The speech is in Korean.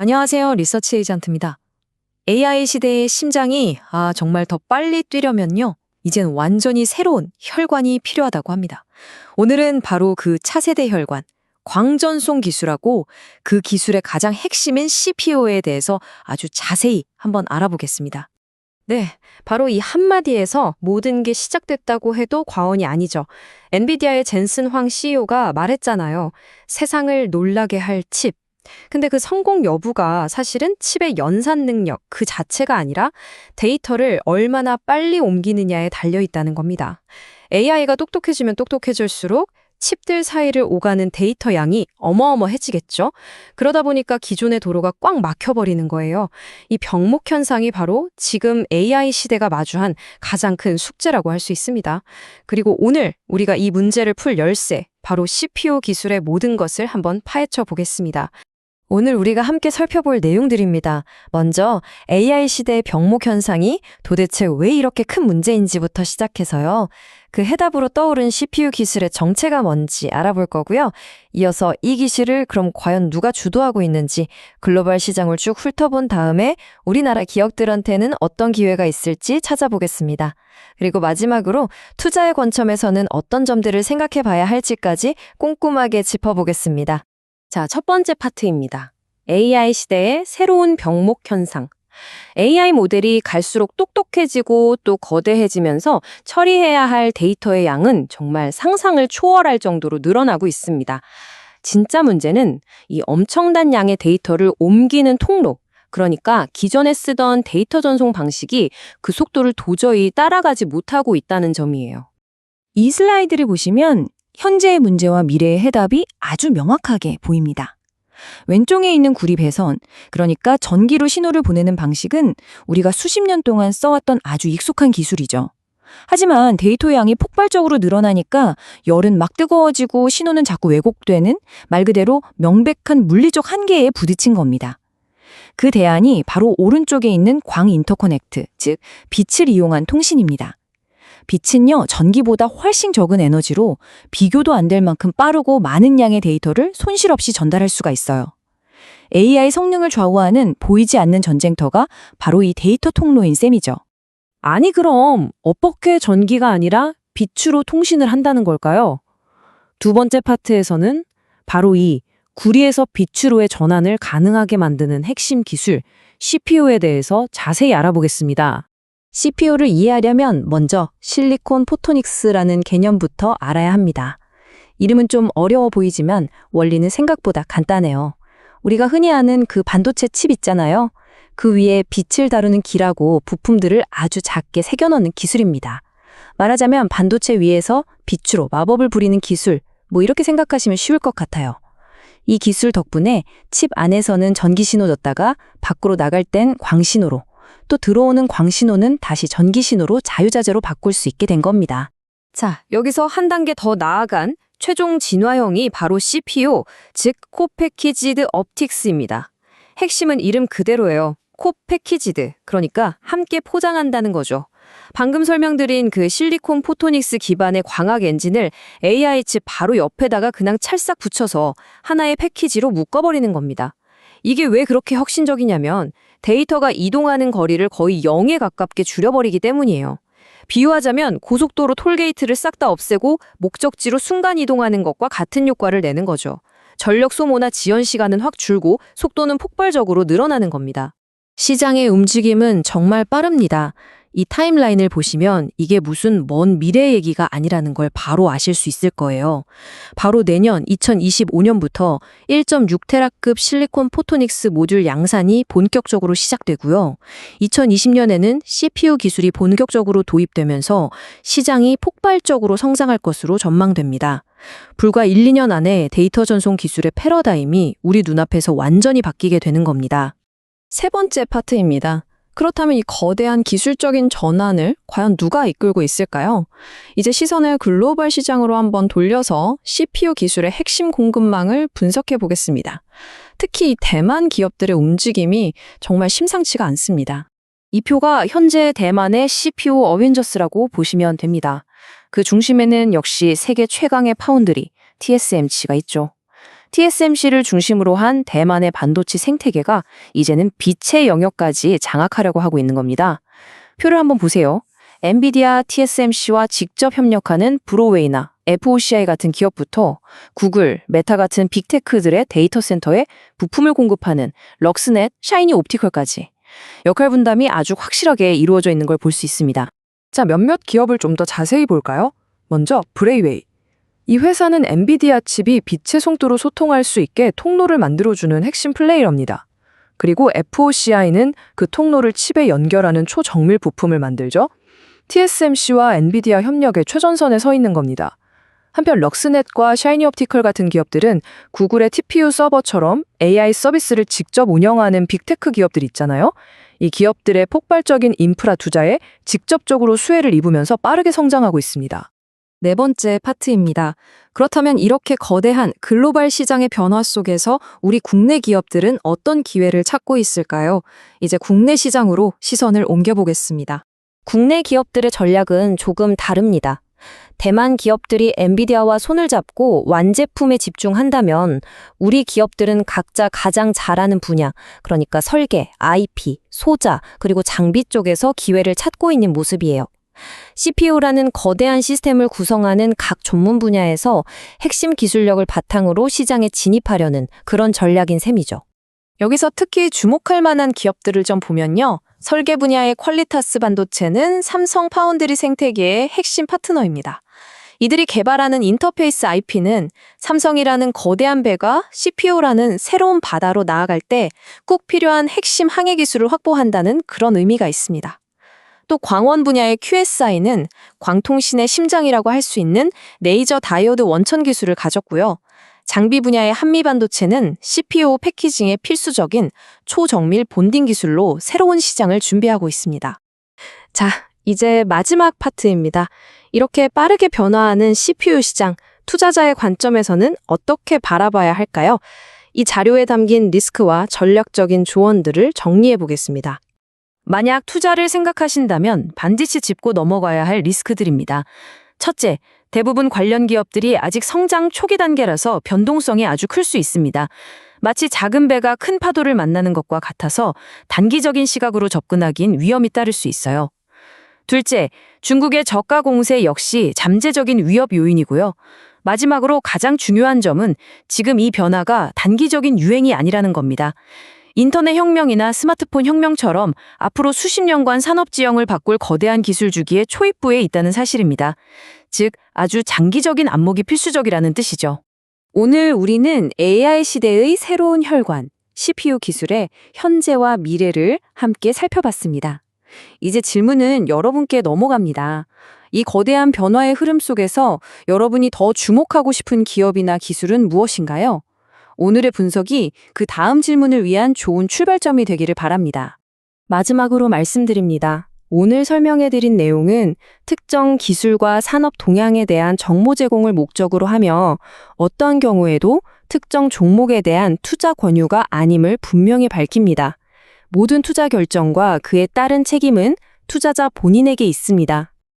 안녕하세요. 리서치 에이전트입니다. AI 시대의 심장이 정말 더 빨리 뛰려면요. 이젠 완전히 새로운 혈관이 필요하다고 합니다. 오늘은 바로 그 차세대 혈관, 광전송 기술하고 그 기술의 가장 핵심인 CPU에 대해서 아주 자세히 한번 알아보겠습니다. 네, 바로 이 한마디에서 모든 게 시작됐다고 해도 과언이 아니죠. 엔비디아의 젠슨 황 CEO가 말했잖아요. 세상을 놀라게 할 칩. 근데 그 성공 여부가 사실은 칩의 연산 능력 그 자체가 아니라 데이터를 얼마나 빨리 옮기느냐에 달려 있다는 겁니다. AI가 똑똑해지면 똑똑해질수록 칩들 사이를 오가는 데이터 양이 어마어마해지겠죠. 그러다 보니까 기존의 도로가 꽉 막혀버리는 거예요. 이 병목 현상이 바로 지금 AI 시대가 마주한 가장 큰 숙제라고 할 수 있습니다. 그리고 오늘 우리가 이 문제를 풀 열쇠, 바로 CPU 기술의 모든 것을 한번 파헤쳐 보겠습니다. 오늘 우리가 함께 살펴볼 내용들입니다. 먼저 AI 시대의 병목 현상이 도대체 왜 이렇게 큰 문제인지부터 시작해서요. 그 해답으로 떠오른 CPU 기술의 정체가 뭔지 알아볼 거고요. 이어서 이 기술을 그럼 과연 누가 주도하고 있는지 글로벌 시장을 쭉 훑어본 다음에 우리나라 기업들한테는 어떤 기회가 있을지 찾아보겠습니다. 그리고 마지막으로 투자의 관점에서는 어떤 점들을 생각해 봐야 할지까지 꼼꼼하게 짚어보겠습니다. 자, 첫 번째 파트입니다. AI 시대의 새로운 병목 현상. AI 모델이 갈수록 똑똑해지고 또 거대해지면서 처리해야 할 데이터의 양은 정말 상상을 초월할 정도로 늘어나고 있습니다. 진짜 문제는 이 엄청난 양의 데이터를 옮기는 통로, 그러니까 기존에 쓰던 데이터 전송 방식이 그 속도를 도저히 따라가지 못하고 있다는 점이에요. 이 슬라이드를 보시면 현재의 문제와 미래의 해답이 아주 명확하게 보입니다. 왼쪽에 있는 구리 배선, 그러니까 전기로 신호를 보내는 방식은 우리가 수십 년 동안 써왔던 아주 익숙한 기술이죠. 하지만 데이터 양이 폭발적으로 늘어나니까 열은 막 뜨거워지고 신호는 자꾸 왜곡되는 말 그대로 명백한 물리적 한계에 부딪힌 겁니다. 그 대안이 바로 오른쪽에 있는 광 인터커넥트, 즉 빛을 이용한 통신입니다. 빛은요, 전기보다 훨씬 적은 에너지로 비교도 안 될 만큼 빠르고 많은 양의 데이터를 손실 없이 전달할 수가 있어요. AI 성능을 좌우하는 보이지 않는 전쟁터가 바로 이 데이터 통로인 셈이죠. 아니 그럼 어떻게 전기가 아니라 빛으로 통신을 한다는 걸까요? 두 번째 파트에서는 바로 이 구리에서 빛으로의 전환을 가능하게 만드는 핵심 기술, CPU에 대해서 자세히 알아보겠습니다. CPU를 이해하려면 먼저 실리콘 포토닉스라는 개념부터 알아야 합니다. 이름은 좀 어려워 보이지만 원리는 생각보다 간단해요. 우리가 흔히 아는 그 반도체 칩 있잖아요. 그 위에 빛을 다루는 기라고 부품들을 아주 작게 새겨 넣는 기술입니다. 말하자면 반도체 위에서 빛으로 마법을 부리는 기술, 이렇게 생각하시면 쉬울 것 같아요. 이 기술 덕분에 칩 안에서는 전기 신호 줬다가 밖으로 나갈 땐 광신호로, 또 들어오는 광신호는 다시 전기신호로 자유자재로 바꿀 수 있게 된 겁니다. 자, 여기서 한 단계 더 나아간 최종 진화형이 바로 CPU, 즉 코패키지드 옵틱스입니다. 핵심은 이름 그대로예요. 코패키지드, 그러니까 함께 포장한다는 거죠. 방금 설명드린 그 실리콘 포토닉스 기반의 광학 엔진을 AI 칩 바로 옆에다가 그냥 찰싹 붙여서 하나의 패키지로 묶어버리는 겁니다. 이게 왜 그렇게 혁신적이냐면 데이터가 이동하는 거리를 거의 0에 가깝게 줄여버리기 때문이에요. 비유하자면 고속도로 톨게이트를 싹 다 없애고 목적지로 순간 이동하는 것과 같은 효과를 내는 거죠. 전력 소모나 지연 시간은 확 줄고 속도는 폭발적으로 늘어나는 겁니다. 시장의 움직임은 정말 빠릅니다. 이 타임라인을 보시면 이게 무슨 먼 미래 얘기가 아니라는 걸 바로 아실 수 있을 거예요. 바로 내년 2025년부터 1.6테라급 실리콘 포토닉스 모듈 양산이 본격적으로 시작되고요. 2020년에는 CPU 기술이 본격적으로 도입되면서 시장이 폭발적으로 성장할 것으로 전망됩니다. 불과 1, 2년 안에 데이터 전송 기술의 패러다임이 우리 눈앞에서 완전히 바뀌게 되는 겁니다. 세 번째 파트입니다. 그렇다면 이 거대한 기술적인 전환을 과연 누가 이끌고 있을까요? 이제 시선을 글로벌 시장으로 한번 돌려서 CPU 기술의 핵심 공급망을 분석해 보겠습니다. 특히 이 대만 기업들의 움직임이 정말 심상치가 않습니다. 이 표가 현재 대만의 CPU 어벤져스라고 보시면 됩니다. 그 중심에는 역시 세계 최강의 파운드리 TSMC가 있죠. TSMC를 중심으로 한 대만의 반도체 생태계가 이제는 빛의 영역까지 장악하려고 하고 있는 겁니다. 표를 한번 보세요. 엔비디아, TSMC와 직접 협력하는 브로웨이나 FOCI 같은 기업부터 구글, 메타 같은 빅테크들의 데이터 센터에 부품을 공급하는 럭스넷, 샤이니 옵티컬까지 역할 분담이 아주 확실하게 이루어져 있는 걸 볼 수 있습니다. 자, 몇몇 기업을 좀 더 자세히 볼까요? 먼저 브레이웨이. 이 회사는 엔비디아 칩이 빛의 속도로 소통할 수 있게 통로를 만들어주는 핵심 플레이어입니다. 그리고 FOCI는 그 통로를 칩에 연결하는 초정밀 부품을 만들죠. TSMC와 엔비디아 협력의 최전선에 서 있는 겁니다. 한편 럭스넷과 샤이니 옵티컬 같은 기업들은 구글의 TPU 서버처럼 AI 서비스를 직접 운영하는 빅테크 기업들 있잖아요. 이 기업들의 폭발적인 인프라 투자에 직접적으로 수혜를 입으면서 빠르게 성장하고 있습니다. 네 번째 파트입니다. 그렇다면 이렇게 거대한 글로벌 시장의 변화 속에서 우리 국내 기업들은 어떤 기회를 찾고 있을까요? 이제 국내 시장으로 시선을 옮겨보겠습니다. 국내 기업들의 전략은 조금 다릅니다. 대만 기업들이 엔비디아와 손을 잡고 완제품에 집중한다면 우리 기업들은 각자 가장 잘하는 분야, 그러니까 설계, IP, 소자, 그리고 장비 쪽에서 기회를 찾고 있는 모습이에요. CPU라는 거대한 시스템을 구성하는 각 전문 분야에서 핵심 기술력을 바탕으로 시장에 진입하려는 그런 전략인 셈이죠. 여기서 특히 주목할 만한 기업들을 좀 보면요. 설계 분야의 퀄리타스 반도체는 삼성 파운드리 생태계의 핵심 파트너입니다. 이들이 개발하는 인터페이스 IP는 삼성이라는 거대한 배가 CPU라는 새로운 바다로 나아갈 때 꼭 필요한 핵심 항해 기술을 확보한다는 그런 의미가 있습니다. 또 광원 분야의 QSI는 광통신의 심장이라고 할 수 있는 레이저 다이오드 원천 기술을 가졌고요. 장비 분야의 한미반도체는 CPU 패키징에 필수적인 초정밀 본딩 기술로 새로운 시장을 준비하고 있습니다. 자, 이제 마지막 파트입니다. 이렇게 빠르게 변화하는 CPU 시장, 투자자의 관점에서는 어떻게 바라봐야 할까요? 이 자료에 담긴 리스크와 전략적인 조언들을 정리해 보겠습니다. 만약 투자를 생각하신다면 반드시 짚고 넘어가야 할 리스크들입니다. 첫째, 대부분 관련 기업들이 아직 성장 초기 단계라서 변동성이 아주 클 수 있습니다. 마치 작은 배가 큰 파도를 만나는 것과 같아서 단기적인 시각으로 접근하긴 위험이 따를 수 있어요. 둘째, 중국의 저가 공세 역시 잠재적인 위협 요인이고요. 마지막으로 가장 중요한 점은 지금 이 변화가 단기적인 유행이 아니라는 겁니다. 인터넷 혁명이나 스마트폰 혁명처럼 앞으로 수십 년간 산업 지형을 바꿀 거대한 기술 주기의 초입부에 있다는 사실입니다. 즉, 아주 장기적인 안목이 필수적이라는 뜻이죠. 오늘 우리는 AI 시대의 새로운 혈관, CPU 기술의 현재와 미래를 함께 살펴봤습니다. 이제 질문은 여러분께 넘어갑니다. 이 거대한 변화의 흐름 속에서 여러분이 더 주목하고 싶은 기업이나 기술은 무엇인가요? 오늘의 분석이 그 다음 질문을 위한 좋은 출발점이 되기를 바랍니다. 마지막으로 말씀드립니다. 오늘 설명해드린 내용은 특정 기술과 산업 동향에 대한 정보 제공을 목적으로 하며 어떤 경우에도 특정 종목에 대한 투자 권유가 아님을 분명히 밝힙니다. 모든 투자 결정과 그에 따른 책임은 투자자 본인에게 있습니다.